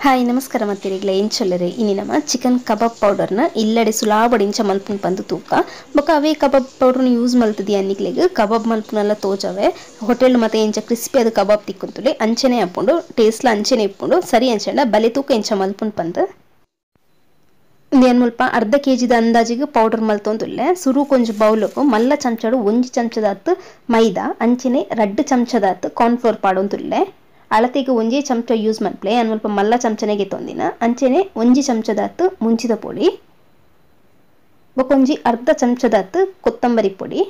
Hi ನಮಸ್ಕಾರ ಮತ್ತಿರಿಗ್ಲ ಎಂಚೊಲ್ಲರೆ ಇನಿ ನಮ್ಮ ಚಿಕನ್ ಕಬಾಬ್ ಪೌಡರ್ನ ಇಲ್ಲಡೆ ಸುಲಾಬಡಿ ಇಂಚ ಮಲ್ಪುನ ಪಂದು ತೂಕ ಬೊಕ ಅವೇ ಕಬಾಬ್ ಪೌಡರ್ನ ಯೂಸ್ ಮಲ್ತದಿ ಅನ್ನಿಕ್ಲೆಗ್ ಕಬಾಬ್ ಮಲ್ಪುನಲ್ಲ ತೋಜವೆ ಹೋಟೆಲ್ ಮತ್ತೆ ಇಂಚ ಕ್ರಿಸ್ಪಿ ಅದು ಕಬಾಬ್ ತಿಕ್ಕುಂತುಲೆ ಅಂಚನೆ ಹಾಕೊಂಡು ಟೇಸ್ಟ್ಲ ಅಂಚನೆ ಇಪ್ಪುಂಡು ಸರಿ ಅಂಚಂಡ ಬಲೆ ತೂಕ ಇಂಚ ಮಲ್ಪುನ ಪಂದು ಏನು ಮುಲ್ಪ ಅರ್ಧ ಕೆಜಿದ ಅಂದಾಜಿಗೆ ಪೌಡರ್ ಮಲ್ತೊಂದುಲ್ಲೆ ಸುರು ಕೊಂಚ ಬೌಲಕು ಮಲ್ಲ ಚಮಚಡು ಒಂಜಿ ಚಮಚದಾತ್ ಮೈದಾ ಅಂಚನೆ 2 ಚಮಚದಾತ್ ಕಾರ್ನ್ಫ್ಲೋರ್ ಪಾಡೊಂದುಲ್ಲೆ ಅಳತೆಗೆ ಒಂಜೇ ಚಮಚ ಯೂಸ್ ಮಲ್ಪಲೆ ಅನ್ ಮುಲ್ಪ ಮಲ್ಲ ಚಮಚನೆಗೆ ತೊಂದಿನ ಅಂಚನೆ ಒಂಜಿ ಚಮಚದಾತ್ ಮುಂಚಿದ ಪೊಡಿ ಬೊಕೊಂಜಿ ಅರ್ಧ ಚಮಚದಾತ್ ಕೊತ್ತಂಬರಿ ಪೊಡಿ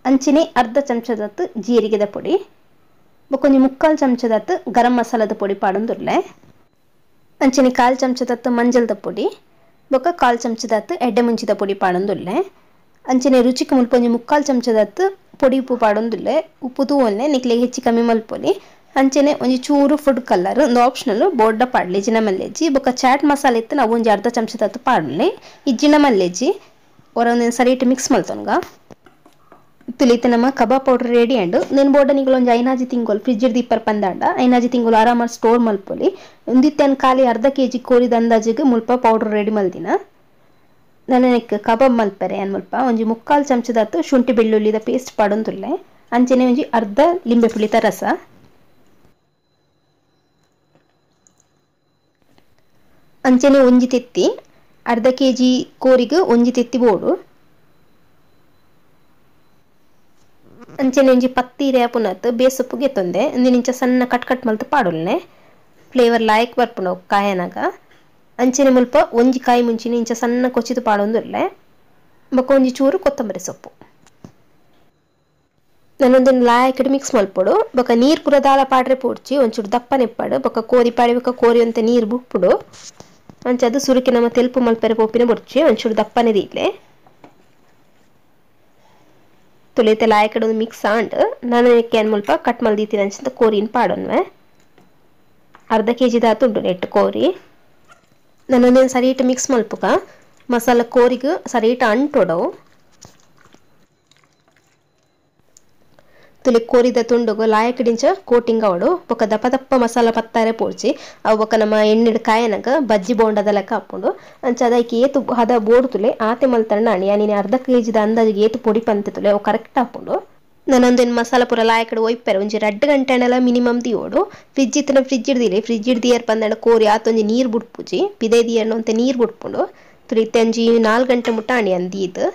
ಅಂಚನೆ ಅರ್ಧ ಚಮಚದಾತ್ ಜೀರಿಗೆದ ಪೊಡಿ ಬೊಕೊಂಜಿ ಮುಕ್ಕಾಲ್ ಚಮಚದಾತ್ ಗರಂ ಮಸಾಲದ ಪೊಡಿ ಪಾಡೊಂದುಲ್ಲೆ ಅಂಚನೆ ಕಾಲ್ ಚಮಚದಾತ್ ಮಂಜಲ್ದ ಪೊಡಿ ಬೊಕ ಕಾಲ್ ಚಮಚದಾತ್ ಎಡ್ಡೆ ಮುಂಚಿದ ಪೊಡಿ ಪಾಡೊಂದುಲ್ಲೆ ಅಂಚನೆ ರುಚಿಗೆ ಮುಲ್ಪ ಒಂಜಿ ಮುಕ್ಕಾಲ್ ಚಮಚದಾತ್ ಪೊಡಿ ಉಪ್ಪು ಪಾಡೊಂದುಲ್ಲೆ ಉಪ್ಪು ತೂವಲ್ಲೆ ನಿಕ್ಲೆಗ್ ಹೆಚ್ಚಿ ಕಮ್ಮಿ ಮಲ್ಪೊಲಿ ಅಂಚನೆ ಒಂಜಿ ಚೂರು ಫುಡ್ ಕಲರ್ ಒಂದು ಆಪ್ಷನಲ್ ಬೋರ್ಡ ಪಾಡ್ಲಿ ಜಿನ ಮಲ್ಲೆಜ್ಜಿ ಬೊಕ ಚಾಟ್ ಮಸಾಲೆ ಇತ್ತು ನಾವು ಒಂಜಿ ಅರ್ಧ ಚಮಚದಾತ್ ಪಾಡ್ಲಿ ಈ ಜಿನ ಮಲ್ಲೆಜ್ಜಿ ಒರೊಂದು ಸರಿಟ್ ಮಿಕ್ಸ್ ಮಲ್ತೊನ್ಗ ತುಲಿತ ನಮ್ಮ ಕಬಾಬ್ ಪೌಡರ್ ರೆಡಿ ಆಂಡ್ ನೆನ್ ಬೋರ್ಡ ನಿಗಳು ಒಂಜಿ ಐನಾಜಿ ತಿಂಗೋಲ್ ಫ್ರಿಡ್ಜ್ ದೀಪರ್ ಪಂದಾಂಡ ಐನಾಜಿ ತಿಂಗೋಲ್ ಆರಾಮಾಗಿ ಸ್ಟೋರ್ ಮಲ್ಪೊಲಿ ಒಂದಿತ್ತೇನು ಖಾಲಿ ಅರ್ಧ ಕೆಜಿ ಕೋರಿದ ಅಂದಾಜಿಗೆ ಮುಲ್ಪ ಪೌಡರ್ ರೆಡಿ ಮಲ್ದಿನ ನನಗೆ ಕಬಾಬ್ ಮಲ್ಪರೆ ಅನ್ ಮುಲ್ಪ ಒಂಜಿ ಮುಕ್ಕಾಲ್ ಚಮಚದಾತ್ ಶುಂಠಿ ಬೆಳ್ಳುಳ್ಳಿದ ಪೇಸ್ಟ್ ಪಾಡೊಂದುಲ್ಲೆ ಅಂಚನೆ ಒಂಜಿ ಅರ್ಧ ಲಿಂಬೆ ಪುಳಿತ ರಸ ಅಂಚನೆ ಒಂಜಿ ತೆತ್ತಿ ಅರ್ಧ ಕೆಜಿ ಕೋರಿಗೆ ಒಂಜಿ ತೆತ್ತಿ ಬೋಡು ಅಂಚನೆ ಒಂಜಿ ಪತ್ತೀರೆ ಪುನತ್ ಬೇಸೊಪ್ಪುಗೆ ತೊಂದೆ ಇಂಚ ಸಣ್ಣ ಕಟ್ ಮಲ್ತು ಪಾಡೊಲ್ನೆ ಫ್ಲೇವರ್ ಲಾಯಕ್ ಬರ್ಪುಂಡು ಕಾಯನಾಗ ಅಂಚನೆ ಮುಲ್ಪ ಒಂಜಿ ಕಾಯಿ ಮುಂಚಿನ ಇಂಚ ಸಣ್ಣ ಕೊಚ್ಚಿದು ಪಾಡೊಂದುಲ್ಲೆ ಬೊಕ ಒಂಜಿ ಚೂರು ಕೊತ್ತಂಬರಿ ಸೊಪ್ಪು ನಾನೊಂದನ್ನು ಲಾಯಕಡೆ ಮಿಕ್ಸ್ ಮಲ್ಪೊಡು ಬೊಕ ನೀರು ಪೂರ ದಾಲ ಪಾಡ್ರೆ ಪೋಡ್ಚಿ ಒಂಚೂರು ದಪ್ಪ ನೆಪ್ಪಾಡು ಬೊಕ ಕೋರಿ ಪಾಡಿ ಬೊಕ ಕೋರಿ ಅಂತ ನೀರು ಬುಪ್ಪುಡು ಅಂಚದು ಸುರುಕಿ ನಮ್ಮ ತೆಲ್ಪು ಮಲ್ಪರೆ ಪೋಪಿನ ಬೊಡ್ಚಿ ಒಂಚೂರು ದಪ್ಪನೆ ದೀಲೆ ತುಳಿತೆ ಲಾಯಕಡೆ ಒಂದು ಮಿಕ್ಸ್ ಆಂಡ್ ನಾನು ಏನು ಮುಲ್ಪ ಕಟ್ ಮಲ್ದೀತೀನಿ ಅಂಚಿಂದ ಕೋರಿನ ಪಾಡೊನ್ವೆ ಅರ್ಧ ಕೆಜಿ ದಾತುಂಡು ನೆಟ್ಟು ಕೋರಿ ನಾನೊಂದೇನು ಸರಿಟ್ ಮಿಕ್ಸ್ ಮಲ್ಪುಗ ಮಸಾಲ ಕೋರಿಗೆ ಸರಿಟ್ ಅಂಟೊಡವು ತುಲಿ ಕೋರಿದ ತುಂಡುಗು ಲಾಯಕಡಿಂಚ ಕೋಟಿಂಗ್ ಅವಡು ಬೊಕ ದಪ್ಪ ದಪ್ಪ ಮಸಾಲ ಪತ್ತಾರೆ ಪೋಡ್ಚಿ ಅವು ಬೊಕ ನಮ್ಮ ಎಣ್ಣೆಡ್ ಕಾಯನಗ ಬಜ್ಜಿ ಬೋಂಡದ ಲೆಕ್ಕ ಹಾಕೊಂಡು ಅಂಚ ಅದಕ್ಕೆ ಏತು ಹದ ಬೋಡ್ತುಲೆ ಆತೆ ಮಲ್ತಣ್ಣ ಅಣಿ ನೀನು ಅರ್ಧ ಕೆಜಿದ ಅಂದಾಜಿಗೆ ಏತು ಪೊಡಿ ಪಂತಿತುಲೆ ಅವು ಕರೆಕ್ಟ್ ಹಾಕೊಂಡು ನಾನೊಂದೇನು ಮಸಾಲ ಪೂರ ಲಾಯಕಡೆ ಒಯ್ಪೆರೆ ಒಂಜಿ 2 ಗಂಟೆನೆಲ್ಲ ಮಿನಿಮಮ್ ದಿಯೋಡು ಫ್ರಿಜ್ ಇತ್ತಿನ ಫ್ರಿಜ್ ಇಡ್ದಿರಿ ಫ್ರಿಜ್ ಇಡ್ದಿಯರ್ ಪಂದಣ ಕೋರಿ ಆತೊಂಜಿ ನೀರು ಬುಡ್ಪುಜಿ ಪಿದೆ ದಿಯರ್ನ ಒಂತೆ ನೀರು ಬುಡ್ಪುಂಡು ತುಳಿತೆ ಒಂಜಿ 4 ಗಂಟೆ ಮುಟ್ಟ ಅಣಿ ಅಂದೀದು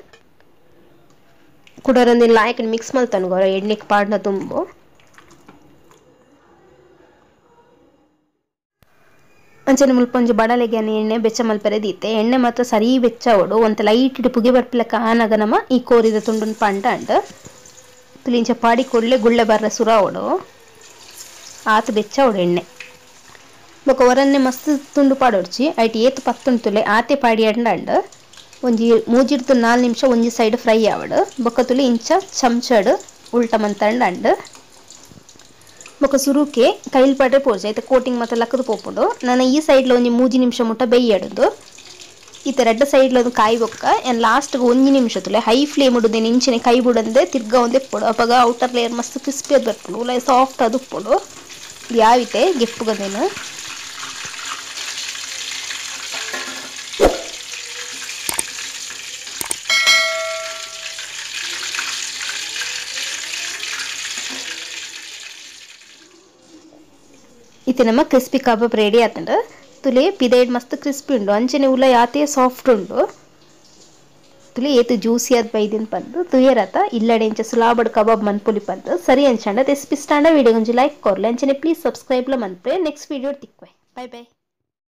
ಕುಡರೊಂದಿನ ಲಾಯಕನ ಮಿಕ್ಸ್ ಮಲ್ತನ್ಗೋರ ಎಣ್ಣೆಗೆ ಪಾಡ್ನ ತುಂಬು ಅಂಚನೆ ಮುಲ್ಪ ಒಂಜಿ ಬಡಲೆಗೆ ಎಣ್ಣೆ ಬೆಚ್ಚ ಮಲ್ಪರೆ ದೀತೆ ಎಣ್ಣೆ ಮಾತ್ರ ಸರಿ ಬೆಚ್ಚ ಅವಡು ಒಂತ ಲೈಟ್ ಇಟ್ಟು ಪುಗೆ ಬರ್ಪಿಲಕ್ಕ ಆನಾಗ ನಮ್ಮ ಈ ಕೋರಿದ ತುಂಡುನ್ ಪಂಡ ಅಂಡ್ ತುಲಿಂಚ ಪಾಡಿ ಕೊಡ್ಲೆ ಗುಳ್ಳೆ ಬರ್ರ ಸುರ ಅವಡು ಆತು ಬೆಚ್ಚ ಅವಡು ಎಣ್ಣೆ ಬೊಕ ಒರನ್ನೆ ಮಸ್ತ್ ತುಂಡು ಪಾಡೋಡ್ಚಿ ಐಟ್ ಏತು ಪತ್ತುಂಟುಲೆ ಆತೆ ಪಾಡಿ ಅಂಡ್ ಒಂಜಿ 3-4 ನಿಮಿಷ ಒಂಜಿ ಸೈಡ್ ಫ್ರೈ ಆವಡು ಬೊಕ ತುಲಿ ಇಂಚ ಚಮಚಡ್ ಉಲ್ಟ ಮಂತಂಡ್ ಅಂಡ್ ಬೊಕ ಸುರುಕೆ ಕೈಲ್ ಪಾಡ್ರೆ ಪೋಡ್ಚಿ ಐತೆ ಕೋಟಿಂಗ್ ಮತ್ತೆ ಲಕ್ಕದು ಪೋಪುಂಡು ನಾನು ಈ ಸೈಡ್ಲ ಒಂಜಿ 3 ನಿಮಿಷ ಮುಟ್ಟ ಬೇಯ್ಯಡುದು ಈತ 2 ಸೈಡ್ಲ ಒಂದು ಕಾಯಿ ಬೊಕ್ಕ ಏನು ಲಾಸ್ಟ್ಗೆ 1 ನಿಮಿಷ ತುಲೆ ಹೈ ಫ್ಲೇಮ್ ಉಡುದೇನು ಇಂಚಿನ ಕೈ ಬಿಡಂದೆ ತಿರ್ಗ ಒಂದೆ ಪೊಡು ಅವಾಗ ಔಟರ್ ಲೇಯರ್ ಮಸ್ತ್ ಕ್ರಿಸ್ಪಿ ಅದು ಬರ್ಪುಂಡು ಉಲ್ಲ ಸಾಫ್ಟ್ ಅದು ಉಪ್ಪುಂಡು ಯಾವಿತೆ ಗೆಪ್ಪುಗದೇನು ಇತ್ತೆ ನಮ್ಮ ಕ್ರಿಸ್ಪಿ ಕಬಾಬ್ ರೆಡಿ ಆತಂಡು ತುಲೆ ಪಿದೈಡ್ ಮಸ್ತ್ ಕ್ರಿಸ್ಪಿ ಉಂಡು ಅಂಚನೆ ಉಲ್ಲ ಯಾತೆ ಸಾಫ್ಟ್ ಉಂಡು ತುಲೆ ಏತು ಜ್ಯೂಸಿ ಆದ್ ಬೈದಿನ ಪಂದು ತುಯರತ ಇಲ್ಲಡೆ ಇಂಚ ಸುಲಾಬಡ್ ಕಬಾಬ್ ಮನ್ಪುಲಿ ಪಂದು ಸರಿ ಅಂಚಂಡ ರೆಸಿಪಿ ಸ್ಟಾಂಡ ವಿಡಿಯೋ ಒಂಜಿ ಲೈಕ್ ಕೊರ್ಲೆ ಅಂಚನೆ ಪ್ಲೀಸ್ ಸಬ್ಸ್ಕ್ರೈಬ್ಲ ಮನ್ಪೆ ನೆಕ್ಸ್ಟ್ ವಿಡಿಯೋ ತಿಕ್ವೆ ಬೈ ಬೈ.